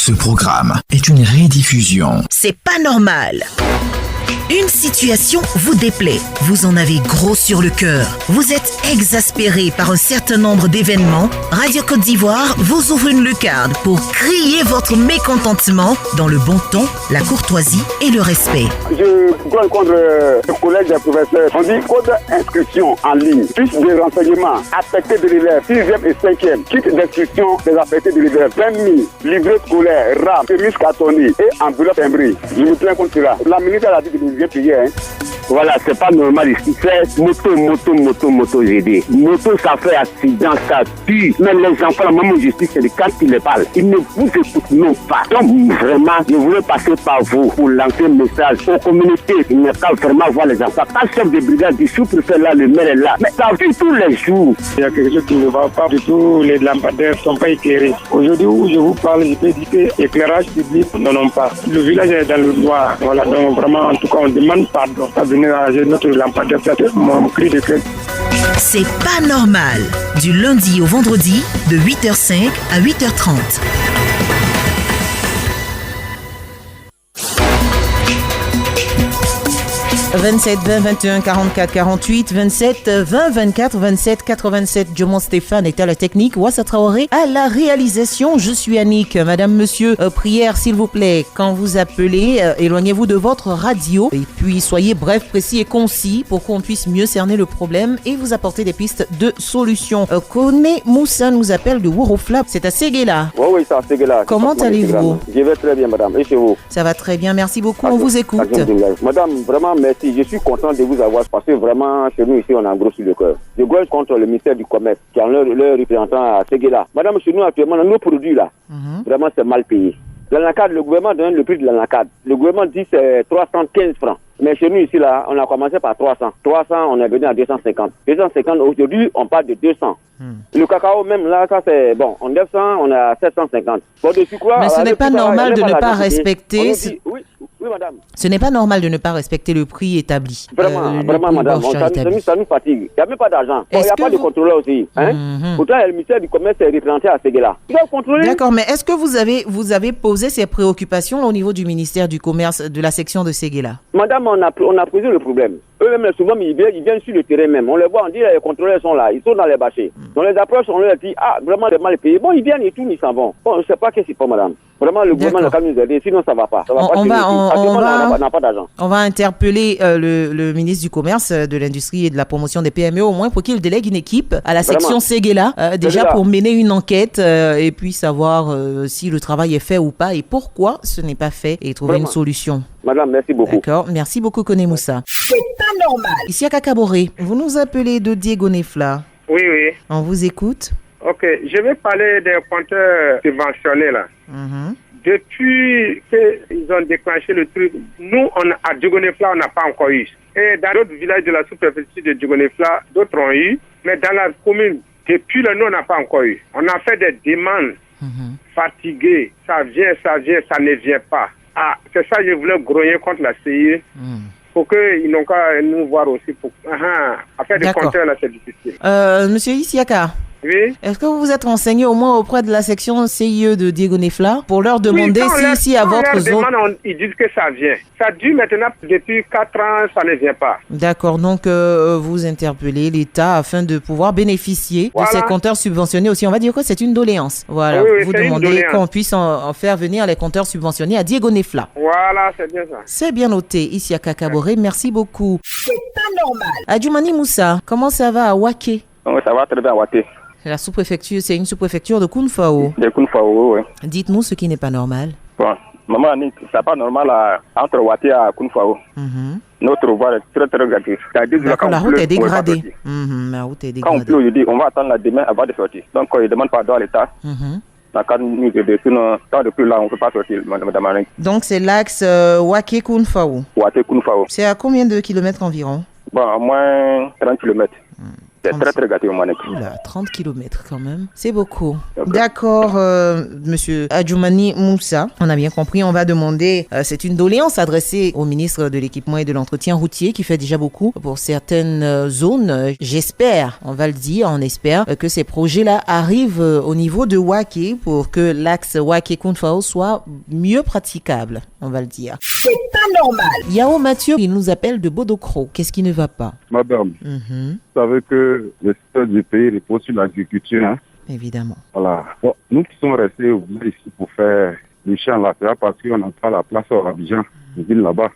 Ce programme est une rediffusion. C'est pas normal. Une situation vous déplaît, vous en avez gros sur le cœur, vous êtes exaspéré par un certain nombre d'événements. Radio Côte d'Ivoire vous ouvre une lucarne pour crier votre mécontentement dans le bon ton, la courtoisie et le respect. Je dois contre le collège des professeurs. On dit code d'inscription en ligne, plus de renseignements affectés de l'élève, 6e et 5e, kit d'inscription des affectés de l'élève, 20 000, livret scolaire, RAM, chemise cartonnée et enveloppe timbrée. Je me plains contre cela. La ministre a dit que nous vient payer. Voilà, c'est pas normal ici. C'est moto, j'ai dit. Moto, ça fait accident, ça tue. Mais les enfants, la maman justice, c'est quand ils les parlent. Ils ne vous écoutent non pas. Donc, vraiment, je voulais passer par vous pour lancer un message aux communautés. Il n'y a qu'à vraiment voir les enfants. Pas chef de brigade du sous-préfet là, le maire est là. Mais ça vit tous les jours. Il y a quelque chose qui ne va pas du tout. Les lampadaires ne sont pas éclairés. Aujourd'hui où je vous parle, je peux dire que l'éclairage public n'en pas. Le village est dans le noir. Voilà, donc vraiment, en tout cas, on demande pardon. Notre lampadaire, c'est mon cri de cœur. C'est pas normal. Du lundi au vendredi, de 8h05 à 8h30. 27 20 21 44 48 27 20 24 27 87. Diomon Stéphane est à la technique, Wassa Traoré à la réalisation. Je suis Annick. Madame, monsieur, prière s'il vous plaît. Quand vous appelez, éloignez-vous de votre radio et puis soyez bref, précis et concis pour qu'on puisse mieux cerner le problème et vous apporter des pistes de solutions. Kone Moussa nous appelle de Wurofla. C'est à Séguéla. Oui, c'est à Séguéla. Comment allez-vous? Je vais très bien, madame. Et chez vous? Ça va très bien, merci beaucoup. On vous écoute. Madame, vraiment merci. Je suis content de vous avoir parce que vraiment, chez nous ici, on a un gros sur le cœur. Je gueule contre le ministère du Commerce qui a leur représentant à Séguéla. Madame, chez nous actuellement, nos produits là, vraiment c'est mal payé. L'anacarde, le gouvernement donne le prix de l'anacarde. Le gouvernement dit c'est 315 francs. Mais chez nous ici là, on a commencé par 300. 300, on est venu à 250. 250, aujourd'hui, on parle de 200. Le cacao même là, ça c'est bon. En 900, on est à 750. Bon, mais ce n'est pas normal de ne pas respecter. Oui, madame. Ce n'est pas normal de ne pas respecter le prix établi. Vraiment, madame. Ça nous fatigue. Il n'y a même pas d'argent. Il n'y a pas de contrôleur aussi. Pourtant, le ministère du Commerce est représenté à Séguéla. Il doit contrôler. D'accord, mais est-ce que vous avez posé ces préoccupations au niveau du ministère du Commerce de la section de Séguéla? Madame, on a posé le problème. Eux-mêmes, souvent, ils viennent sur le terrain même. On les voit, on dit les contrôleurs sont là. Ils sont dans les bâchers. On les approche, on leur dit, vraiment, c'est mal payé. Bon, ils viennent et tout, ils s'en vont. Bon, je ne sais pas qu'est-ce qu'il faut, madame. Vraiment, le gouvernement n'a qu'à nous aider, sinon ça ne va pas. On n'a pas d'argent. On va interpeller le ministre du Commerce, de l'Industrie et de la Promotion des PME, au moins pour qu'il délègue une équipe à la section Séguéla, déjà pour mener une enquête et puis savoir si le travail est fait ou pas et pourquoi ce n'est pas fait et trouver une solution. Madame, merci beaucoup. D'accord, merci beaucoup, Kone Moussa. C'est pas normal. Ici à Kakaboré, vous nous appelez de Diego Nefla. Oui. On vous écoute. Ok, je vais parler des compteurs subventionnés là. Depuis qu'ils ont déclenché le truc, nous, à Diogonefla, on n'a pas encore eu. Et dans d'autres villages de la sous-préfecture de Diogonefla, d'autres ont eu. Mais dans la commune, depuis le nous, on n'a pas encore eu. On a fait des demandes fatiguées. Ça vient, ça ne vient pas. C'est ça que je voulais grogner contre la CIE. Pour qu'ils n'ont qu'à nous voir aussi. Affaire de compteurs, là, c'est difficile. Monsieur Isiaka. Oui. Est-ce que vous vous êtes renseigné au moins auprès de la section CIE de Diego Nefla pour leur demander si à votre zone... Ils disent que ça vient. Ça dure maintenant depuis 4 ans, ça ne vient pas. D'accord, donc vous interpellez l'État afin de pouvoir bénéficier de ces compteurs subventionnés aussi. On va dire que c'est une doléance. Voilà, vous demandez qu'on puisse en faire venir les compteurs subventionnés à Diego Nefla. Voilà, c'est bien ça. C'est bien noté ici à Kakaboré. Merci beaucoup. C'est pas normal. Adjoumani Moussa, comment ça va à Waké? Ça va très bien à Waké. La sous-préfecture, c'est une sous-préfecture de Kounfao. De Kounfao, oui. Dites-nous ce qui n'est pas normal. Bon, maman Annick, c'est pas normal entre Waté et Kounfao. Notre voie est très très gratuite. D'accord, la route est dégradée. La route est dégradée. Quand on pleut, je dis, on va attendre la demain avant de sortir. Donc, il demande pardon à l'État. Tant de plus là, on ne peut pas sortir, madame Annick. Donc, c'est l'axe Waké-Kounfao. Waté-Kounfao. C'est à combien de kilomètres environ? Bon, à moins 30 kilomètres. C'est très très gâté au Manek. Oula, 30 km quand même. C'est beaucoup. D'accord, monsieur Adjoumani Moussa. On a bien compris, on va demander, c'est une doléance adressée au ministre de l'Équipement et de l'Entretien routier qui fait déjà beaucoup pour certaines zones. J'espère, on va le dire, on espère que ces projets-là arrivent au niveau de Waké pour que l'axe Waké-Kounfao soit mieux praticable, on va le dire. C'est pas normal. Yao Mathieu, il nous appelle de Bodokro. Qu'est-ce qui ne va pas? Madame, vous savez que le secteur du pays repose sur l'agriculture. Hein? Évidemment. Voilà. Bon, nous qui sommes restés ici pour faire les champs là, c'est parce qu'on n'a pas la place au Abidjan, une ville là-bas.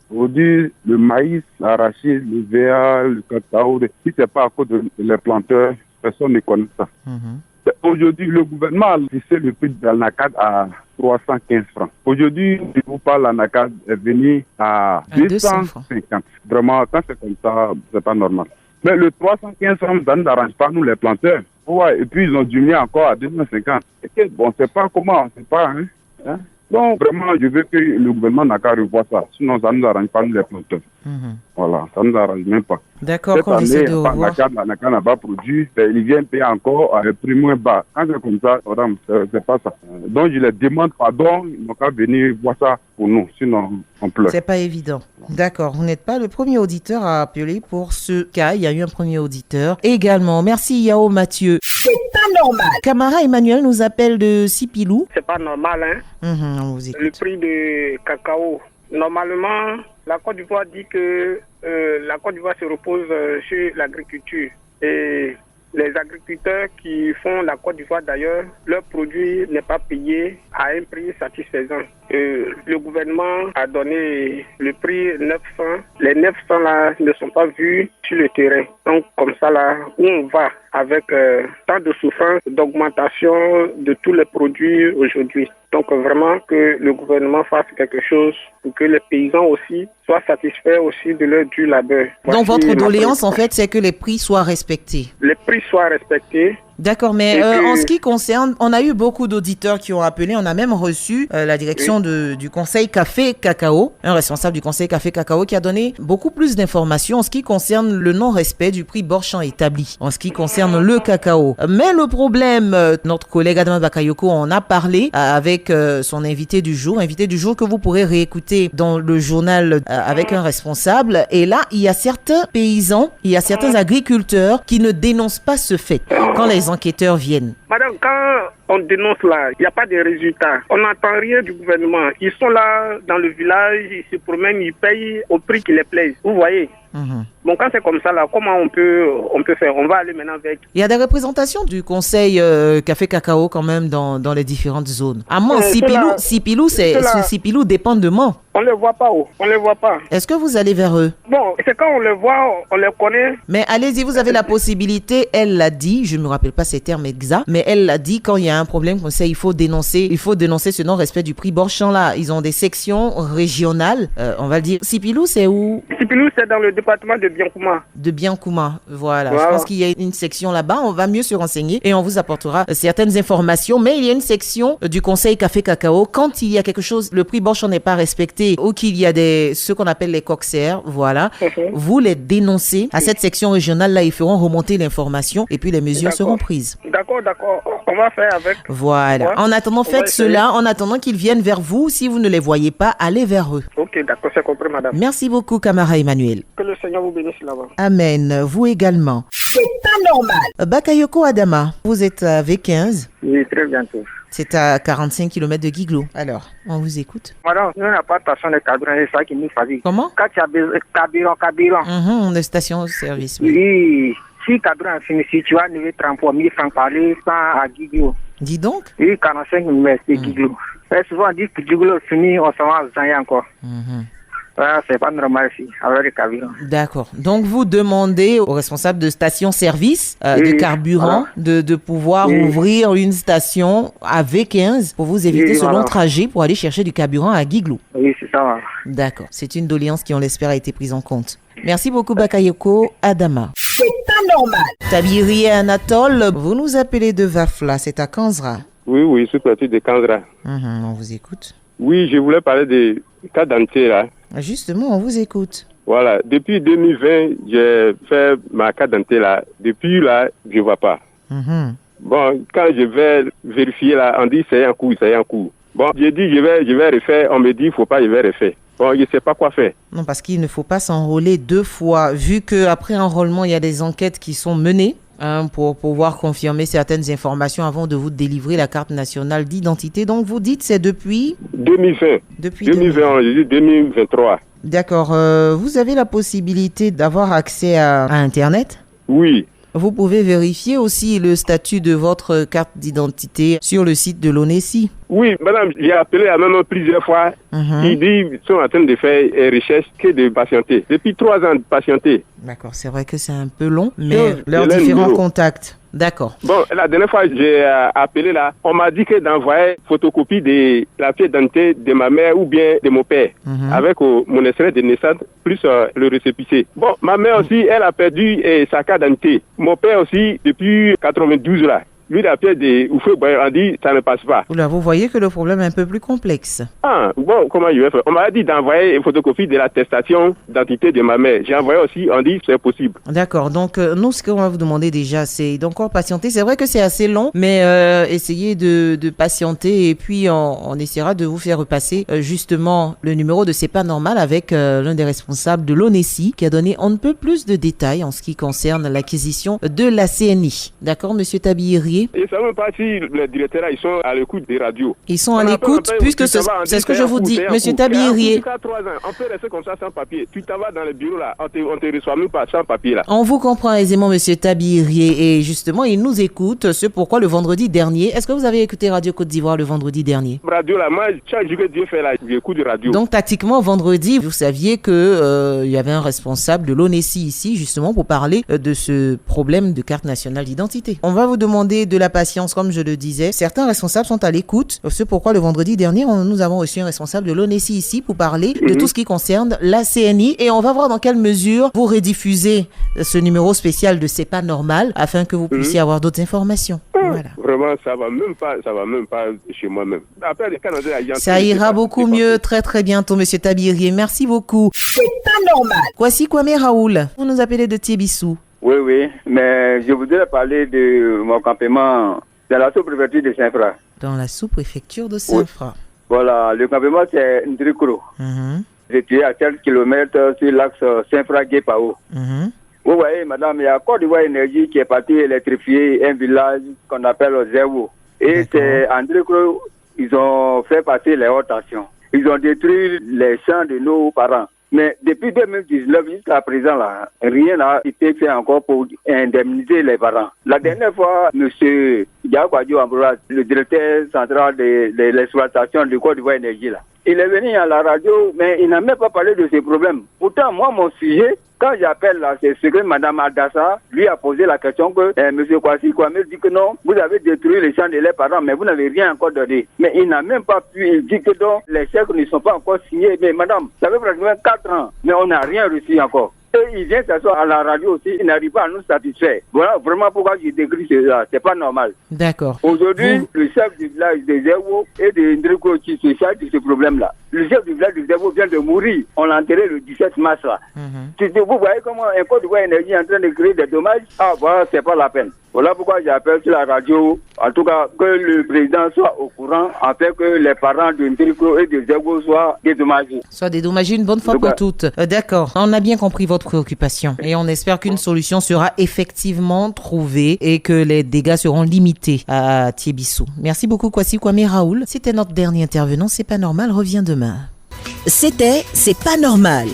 Aujourd'hui, le maïs, l'arachide, le VA, le cacao, si ce n'est pas à cause des planteurs, personne ne connaît ça. Aujourd'hui, le gouvernement a fixé le prix de l'anacade à 315 francs. Aujourd'hui, si vous parlez, l'anacade est venu à 250. Vraiment, quand c'est comme ça, c'est pas normal. Mais le 315 francs, ça ne nous arrange pas, nous les planteurs. Ouais, et puis ils ont diminué encore à 250. Et bon, on ne sait pas comment, on ne sait pas. Hein? Donc, vraiment, je veux que le gouvernement n'a qu'à revoir ça. Sinon, ça ne nous arrange pas, nous les planteurs. Voilà, ça ne nous arrange même pas. D'accord, cette année, l'anacade n'a pas produit. Ils viennent payer encore à un prix moins bas. Quand c'est comme ça, madame, c'est pas ça. Donc, je les demande pardon. Ils n'ont qu'à venir voir ça pour nous. Sinon, on pleure. C'est pas évident. D'accord, vous n'êtes pas le premier auditeur à appeler pour ce cas. Il y a eu un premier auditeur également. Merci Yao Mathieu. C'est pas normal. Camara Emmanuel nous appelle de Sipilou. C'est pas normal, hein. On vous écoute. Le prix de cacao. Normalement, la Côte d'Ivoire dit que la Côte d'Ivoire se repose sur l'agriculture. Et les agriculteurs qui font la Côte d'Ivoire d'ailleurs, leur produit n'est pas payé à un prix satisfaisant. Le gouvernement a donné le prix 900. Les 900 là ne sont pas vus sur le terrain. Donc comme ça là, où on va avec tant de souffrance, d'augmentation de tous les produits aujourd'hui. Donc vraiment que le gouvernement fasse quelque chose pour que les paysans aussi soient satisfaits aussi de leur dû labeur. Donc votre doléance en fait, c'est que les prix soient respectés. Les prix soient respectés. D'accord, mais en ce qui concerne, on a eu beaucoup d'auditeurs qui ont appelé, on a même reçu la direction du conseil Café Cacao, un responsable du conseil Café Cacao qui a donné beaucoup plus d'informations en ce qui concerne le non-respect du prix Borchamp établi, en ce qui concerne le cacao. Mais le problème, notre collègue Adama Bakayoko en a parlé avec son invité du jour que vous pourrez réécouter dans le journal avec un responsable. Et là, il y a certains paysans, il y a certains agriculteurs qui ne dénoncent pas ce fait. Quand les enquêteurs viennent. Madame, quand on dénonce là, il n'y a pas de résultats. On n'entend rien du gouvernement. Ils sont là dans le village, ils se promènent, ils payent au prix qui les plaise. Vous voyez? Bon, quand c'est comme ça là, comment on peut faire? On va aller maintenant avec. Il y a des représentations du conseil Café Cacao quand même dans les différentes zones. À Mans, Sipilou dépend de Mans. On ne les voit pas où? On ne les voit pas. Est-ce que vous allez vers eux? Bon, c'est quand on les voit, on les connaît. Mais allez-y, vous avez la possibilité, elle l'a dit, je ne me rappelle pas ces termes exacts, mais elle l'a dit, quand il y a un problème comme ça, il faut dénoncer ce non-respect du prix Borchamp là. Ils ont des sections régionales, on va le dire. Sipilou, c'est où? Sipilou, c'est dans le département de Biancouma. De Biancouma, voilà. Je pense qu'il y a une section là-bas, on va mieux se renseigner et on vous apportera certaines informations. Mais il y a une section du conseil Café Cacao. Quand il y a quelque chose, le prix Borchamp n'est pas respecté ou qu'il y a ce qu'on appelle les coxers, voilà, vous les dénoncez à cette section régionale là, ils feront remonter l'information et puis les mesures seront prises. D'accord, on va faire avec. Voilà. En attendant, faites cela, en attendant qu'ils viennent vers vous. Si vous ne les voyez pas, allez vers eux. Ok, d'accord, c'est compris, madame. Merci beaucoup, Camara Emmanuel. Que le Seigneur vous bénisse là-bas. Amen. Vous également. C'est pas normal. Bakayoko Adama, vous êtes à V15. Oui, très bientôt. C'est à 45 km de Guiglo. Alors, on vous écoute. Madame, nous n'avons pas de station de carburant, c'est ça qui nous fatigue. Comment? Quand tu as besoin de carburant. De station-service. Oui. Si carburant est fini, si tu vas lever 33 000 francs par litre à Guiglo. Dis donc? Oui, 45 000 mètres de Guiglo. Souvent, on dit que Guiglo est fini, on s'en va à Zanya encore. C'est pas normal ici, avec le carburant. D'accord. Donc, vous demandez aux responsables de station-service de carburant de pouvoir ouvrir une station à V15 pour vous éviter ce long trajet pour aller chercher du carburant à Guiglo. Oui, c'est ça. D'accord. C'est une doléance qui, on l'espère, a été prise en compte. Merci beaucoup, Bakayoko Adama. C'est pas normal. Tabiri Anatole, vous nous appelez de Vafla, c'est à Kanzra. Oui, c'est parti de Kanzra. On vous écoute. Oui, je voulais parler des cas d'entier là. Justement, on vous écoute. Voilà. Depuis 2020, j'ai fait ma carte d'identité là. Depuis là, je vois pas. Bon, quand je vais vérifier là, on dit c'est en cours. Bon, j'ai dit je vais refaire. On me dit faut pas, je vais refaire. Bon, je sais pas quoi faire. Non, parce qu'il ne faut pas s'enrôler 2 fois, vu qu'après enrôlement, il y a des enquêtes qui sont menées pour pouvoir confirmer certaines informations avant de vous délivrer la carte nationale d'identité. Donc, vous dites c'est depuis 2020. Depuis 2020, j'ai dit 2023. D'accord. Vous avez la possibilité d'avoir accès à Internet? Oui. Vous pouvez vérifier aussi le statut de votre carte d'identité sur le site de l'ONESI. Oui, madame, j'ai appelé la même plusieurs fois. Ils disent qu'ils sont en train de faire une recherche que de patienter. Depuis 3 ans de patienter. D'accord, c'est vrai que c'est un peu long, mais leurs différents contacts. D'accord. Bon, la dernière fois, j'ai appelé là. On m'a dit que d'envoyer photocopie de la pièce d'identité de ma mère ou bien de mon père avec mon extrait de naissance plus le récépissé. Bon, ma mère aussi, elle a perdu sa carte d'identité. Mon père aussi, depuis 92 là. Lui, la pièce de Oufé, on dit ça ne passe pas. Oula, vous voyez que le problème est un peu plus complexe. Ah, bon, comment je vais faire? On m'a dit d'envoyer une photocopie de l'attestation d'identité de ma mère. J'ai envoyé aussi, on dit c'est possible. D'accord, donc nous, ce qu'on va vous demander déjà, c'est d'encore patienter. C'est vrai que c'est assez long, mais essayez de patienter et puis on essaiera de vous faire repasser justement le numéro de C'est pas normal avec l'un des responsables de l'ONESI qui a donné on ne peut plus de détails en ce qui concerne l'acquisition de la CNI. D'accord, monsieur Tabihiri? Et ça ne veut pas si les directeurs là, ils sont à l'écoute des radios. Ils sont à l'écoute, puisque c'est ce que je vous dis, monsieur Tabihiri. On peut rester comme ça sans papier. Tu t'en vas dans le bureau là, on te reçoit même pas sans papier là. On vous comprend aisément, monsieur Tabihiri, et justement, il nous écoute. C'est pourquoi le vendredi dernier, est-ce que vous avez écouté Radio Côte d'Ivoire le vendredi dernier? Radio là, moi, chaque jour que Dieu fait là, j'écoute radio. Donc, tactiquement, vendredi, vous saviez que il y avait un responsable de l'ONESI ici, justement, pour parler de ce problème de carte nationale d'identité. On va vous demander de la patience, comme je le disais. Certains responsables sont à l'écoute. C'est pourquoi le vendredi dernier, nous avons reçu un responsable de l'ONESI ici pour parler de tout ce qui concerne la CNI et on va voir dans quelle mesure vous rediffusez ce numéro spécial de C'est pas normal afin que vous puissiez avoir d'autres informations. Voilà. Vraiment, ça va même pas chez moi-même. Après, les Canadiens, ça ira beaucoup mieux très très bientôt, monsieur Tabihiri. Merci beaucoup. C'est pas normal. Kwasi Kwame Raoul, vous nous appelez de Thiébissou. Oui, mais je voudrais parler de mon campement dans la sous-préfecture de Saint-Fra. Dans la sous-préfecture de Saint-Fra. Voilà, le campement c'est Ndrikro. J'étais à 4 km sur l'axe Saint-Fra-Guépao. Vous voyez, madame, il y a Côte d'Ivoire Énergie qui est parti électrifier un village qu'on appelle Zéwo. Et c'est Ndrikro, ils ont fait passer les hautes tensions. Ils ont détruit les champs de nos parents. Mais depuis 2019 jusqu'à présent, là, rien n'a été fait encore pour indemniser les parents. La dernière fois, M. Diakwadjo Ambroise, le directeur central de l'exploitation de Côte d'Ivoire Énergie, là, il est venu à la radio, mais il n'a même pas parlé de ces problèmes. Pourtant, moi, mon sujet, quand j'appelle là, c'est ce que Mme Adassa lui a posé la question que M. Kwasi Kwame dit que non, vous avez détruit les champs de leurs parents, mais vous n'avez rien encore donné. Mais il n'a même pas pu, il dit que donc, les chèques ne sont pas encore signés. Mais madame, ça fait pratiquement 4 ans, mais on n'a rien reçu encore. Et il vient s'asseoir à la radio aussi, il n'arrive pas à nous satisfaire. Voilà vraiment pourquoi je décris cela, c'est pas normal. D'accord. Aujourd'hui, le chef du village de Zéwo et de Ndriko qui se charge de ce problème-là. Le chef du village de Zéwo vient de mourir. On l'a enterré le 17 mars là. Vous voyez comment un Côte d'Ivoire Énergie est en train de créer des dommages? Ah voilà, c'est pas la peine. Voilà pourquoi j'appelle sur la radio, en tout cas, que le président soit au courant, afin que les parents de Ndriko et de Zéwo soient dédommagés. Soit dédommagés une bonne fois pour toutes. D'accord. On a bien compris votre préoccupation et on espère qu'une solution sera effectivement trouvée et que les dégâts seront limités à Thiébissou. Merci beaucoup, Kwasi Kwame Raoul. C'était notre dernier intervenant. C'est pas normal. Reviens demain. C'était C'est pas normal.